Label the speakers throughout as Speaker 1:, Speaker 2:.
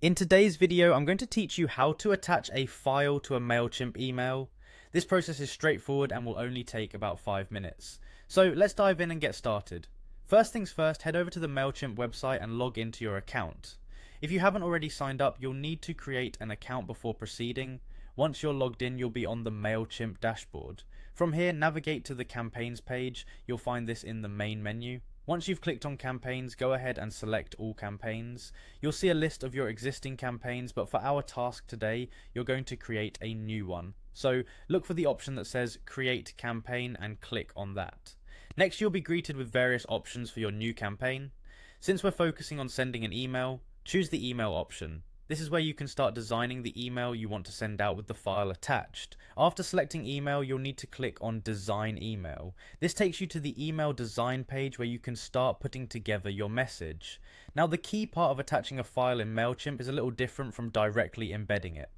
Speaker 1: In today's video, I'm going to teach you how to attach a file to a Mailchimp email. This process is straightforward and will only take about 5 minutes. So let's dive in and get started. First things first, head over to the Mailchimp website and log into your account. If you haven't already signed up, you'll need to create an account before proceeding. Once you're logged in, you'll be on the Mailchimp dashboard. From here, navigate to the campaigns page. You'll find this in the main menu. Once you've clicked on campaigns, go ahead and select all campaigns. You'll see a list of your existing campaigns, but for our task today, you're going to create a new one. So look for the option that says create campaign and click on that. Next, you'll be greeted with various options for your new campaign. Since we're focusing on sending an email, choose the email option. This is where you can start designing the email you want to send out with the file attached. After selecting email, you'll need to click on design email. This takes you to the email design page where you can start putting together your message. Now, the key part of attaching a file in Mailchimp is a little different from directly embedding it.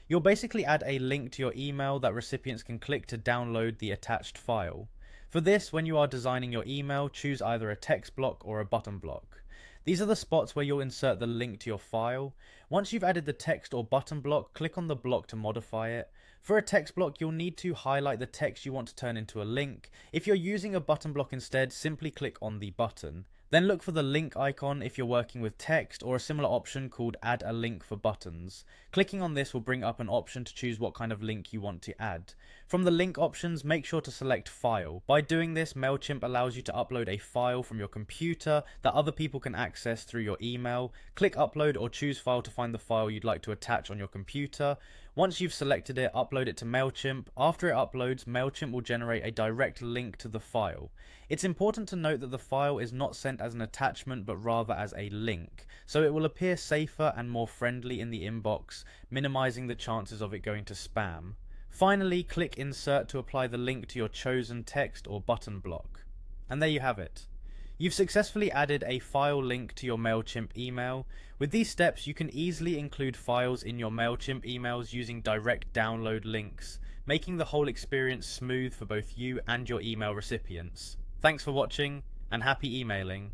Speaker 1: You'll basically add a link to your email that recipients can click to download the attached file. For this, when you are designing your email, choose either a text block or a button block. These are the spots where you'll insert the link to your file. Once you've added the text or button block, click on the block to modify it. For a text block, you'll need to highlight the text you want to turn into a link. If you're using a button block instead, simply click on the button. Then look for the link icon if you're working with text, or a similar option called add a link for buttons. Clicking on this will bring up an option to choose what kind of link you want to add. From the link options, make sure to select file. By doing this, Mailchimp allows you to upload a file from your computer that other people can access through your email. Click upload or choose file to find the file you'd like to attach on your computer. Once you've selected it, upload it to Mailchimp. After it uploads, Mailchimp will generate a direct link to the file. It's important to note that the file is not sent as an attachment but rather as a link, so it will appear safer and more friendly in the inbox, minimizing the chances of it going to spam. Finally, click insert to apply the link to your chosen text or button block. And there you have it. You've successfully added a file link to your Mailchimp email. With these steps, you can easily include files in your Mailchimp emails using direct download links, making the whole experience smooth for both you and your email recipients. Thanks for watching, and happy emailing.